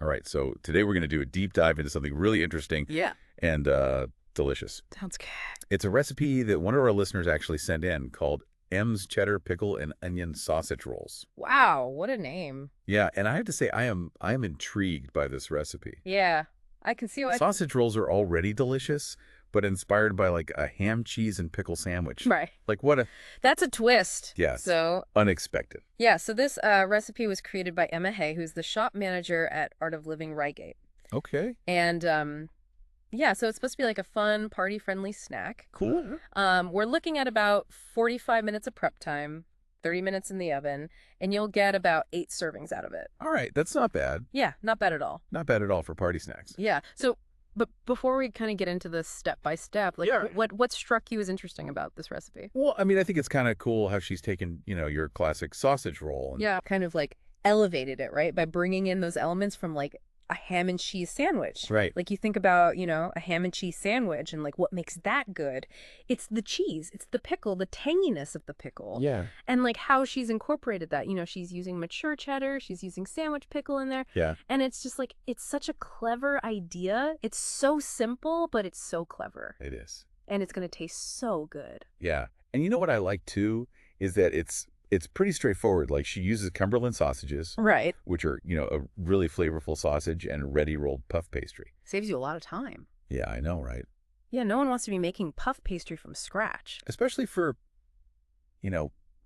All right, so today we're going to do a deep dive into something really interesting Yeah. and delicious. Sounds good. It's a recipe that one of our listeners actually sent in called M's Cheddar, Pickle, and Onion Sausage Rolls. Wow, what a name. Yeah, and I have to say I am intrigued by this recipe. Yeah, I can see what... Sausage rolls are already delicious, but inspired by like a ham, cheese, and pickle sandwich. Right. Like what a... That's a twist. Yes. So... Unexpected. Yeah, so this recipe was created by Emma Hay, who's the shop manager at Art of Living Reigate. Okay. And, yeah, so it's supposed to be like a fun, party-friendly snack. Cool. We're looking at about 45 minutes of prep time, 30 minutes in the oven, and you'll get about 8 servings out of it. All right, that's not bad. Yeah, not bad at all. Not bad at all for party snacks. Yeah, so... But before we kind of get into the step-by-step, like Yeah. what struck you as interesting about this recipe? Well, I mean, I think it's kind of cool how she's taken, your classic sausage roll. And, Yeah, kind of like elevated it, right? By bringing in those elements from like a ham and cheese sandwich. Right. Like you think about, a ham and cheese sandwich and like what makes that good. It's the cheese, it's the pickle, the tanginess of the pickle. Yeah. And like how she's incorporated that. She's using mature cheddar, she's using sandwich pickle in there. Yeah. And it's just like, it's such a clever idea. It's so simple, but it's so clever. It is. And it's going to taste so good. Yeah. And you know what I like too is that it's pretty straightforward. Like she uses Cumberland sausages, Right. which are, a really flavorful sausage and ready rolled puff pastry. Saves you a lot of time. Yeah, I know, right? Yeah, no one wants to be making puff pastry from scratch. Especially for,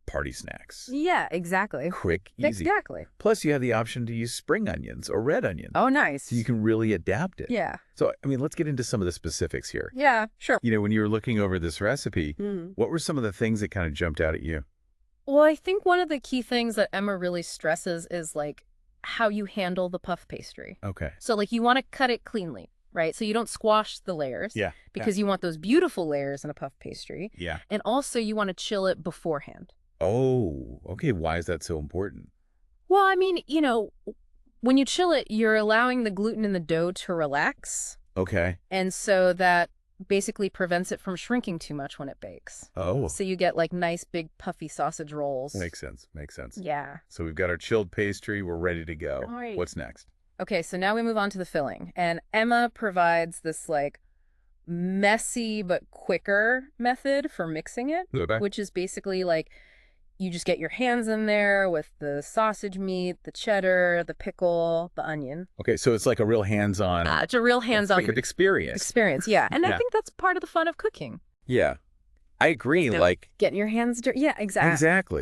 party snacks. Yeah, exactly. Quick, easy. Exactly. Plus you have the option to use spring onions or red onions. Oh, nice. So you can really adapt it. Yeah. So, I mean, let's get into some of the specifics here. Yeah, sure. When you were looking over this recipe, what were some of the things that kind of jumped out at you? Well, I think one of the key things that Emma really stresses is like how you handle the puff pastry. Okay. So like you want to cut it cleanly, right? So you don't squash the layers. Yeah. Because you want those beautiful layers in a puff pastry. Yeah. And also you want to chill it beforehand. Oh, okay. Why is that so important? Well, I mean, when you chill it, you're allowing the gluten in the dough to relax. Okay. And so that basically prevents it from shrinking too much when it bakes. Oh. So you get like nice big puffy sausage rolls. Makes sense. Makes sense. Yeah. So we've got our chilled pastry. We're ready to go. All right. What's next? Okay, so now we move on to the filling. And Emma provides this like messy but quicker method for mixing it, Okay. which is basically like you just get your hands in there with the sausage meat, the cheddar, the pickle, the onion. Okay, so it's like a real hands-on It's a real hands-on experience. Yeah. And Yeah. I think that's part of the fun of cooking. Yeah. I agree. Like Getting your hands dirty. Yeah, exactly.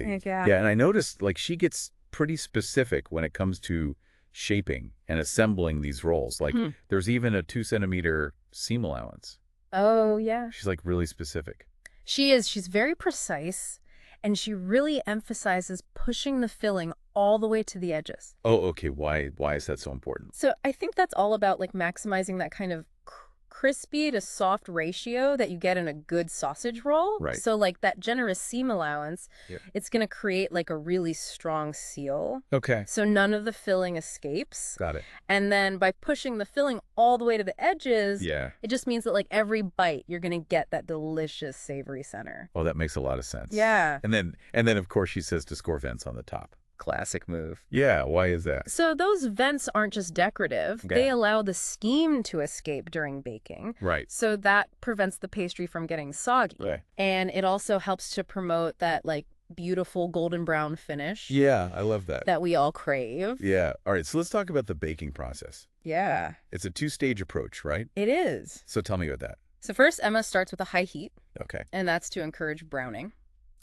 exactly. Yeah. Yeah, and I noticed like she gets pretty specific when it comes to shaping and assembling these rolls. Like there's even a 2-centimeter seam allowance. Oh, yeah. She's like really specific. She is. She's very precise, and she really emphasizes pushing the filling all the way to the edges. Oh, okay. Why is that so important? So I think that's all about like maximizing that kind of crispy to soft ratio that you get in a good sausage roll. Right. So like that generous seam allowance, it's going to create like a really strong seal. Okay. So none of the filling escapes. Got it. And then by pushing the filling all the way to the edges, Yeah. it just means that like every bite, you're going to get that delicious savory center. Oh, that makes a lot of sense. Yeah. And then of course she says to score vents on the top. Classic move. Yeah, why is that? So those vents aren't just decorative. Okay. They allow the steam to escape during baking. Right. So that prevents the pastry from getting soggy. Right. And it also helps to promote that like beautiful golden brown finish Yeah, I love that. that we all crave. Yeah. All right, so let's talk about the baking process. Yeah, It's a 2-stage approach, right? it is. So tell me about that. So first, Emma starts with a high heat, Okay. and that's to encourage browning.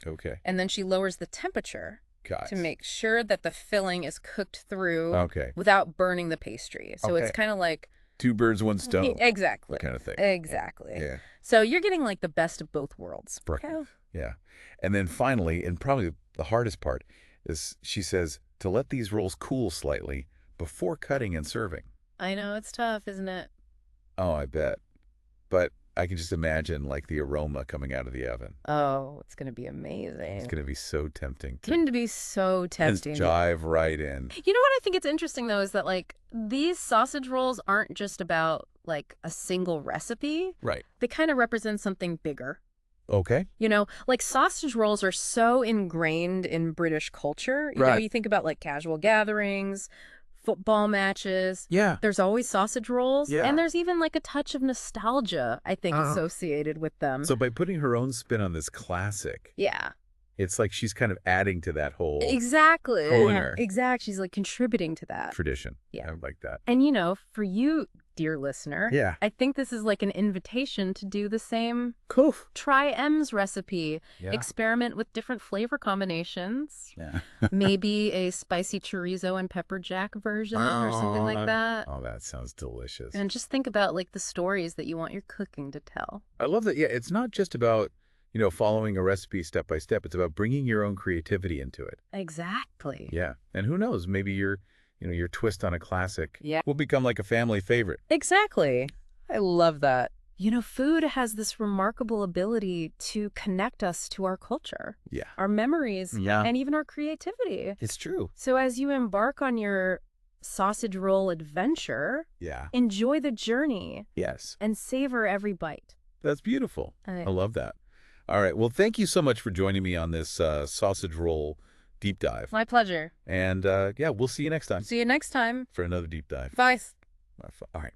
Okay. And then she lowers the temperature Got to make sure that the filling is cooked through Okay. without burning the pastry. So it's Okay. kind of like... 2 birds, 1 stone. Exactly. Kind of thing. Exactly. Yeah. So you're getting like the best of both worlds. Brilliant. Yeah. And then finally, and probably the hardest part, is she says to let these rolls cool slightly before cutting and serving. I know, it's tough, isn't it? Oh, I bet. But I can just imagine like the aroma coming out of the oven. Oh, it's going to be amazing. It's going to be so tempting. It's going to be so tempting. Just jive right in. You know what I think it's interesting, though, is that, like, these sausage rolls aren't just about, like, a single recipe. Right. They kind of represent something bigger. Okay. Like sausage rolls are so ingrained in British culture. You know, Right. you think about, like, casual gatherings, football matches. Yeah. There's always sausage rolls. Yeah. And there's even like a touch of nostalgia, I think, associated with them. So by putting her own spin on this classic, yeah. it's like she's kind of adding to that whole Exactly. corner Exactly. She's like contributing to that. tradition. Yeah. I like that. And, you know, for you, dear listener, Yeah. I think this is like an invitation to do the same. Cool. Try M's recipe. Yeah. Experiment with different flavor combinations. Yeah. Maybe a spicy chorizo and pepper jack version or something like that. Oh, that sounds delicious. And just think about like the stories that you want your cooking to tell. I love that. Yeah, it's not just about, following a recipe step by step. It's about bringing your own creativity into it. Exactly. Yeah. And who knows, maybe your twist on a classic Yeah. will become like a family favorite. Exactly. I love that. You know, food has this remarkable ability to connect us to our culture, Yeah. our memories, Yeah. and even our creativity. It's true. So as you embark on your sausage roll adventure, Yeah. enjoy the journey Yes. and savor every bite. That's beautiful. I- I love that. All right. Well, thank you so much for joining me on this sausage roll deep dive. My pleasure. And yeah, we'll see you next time See you next time. for another deep dive. Bye. All right.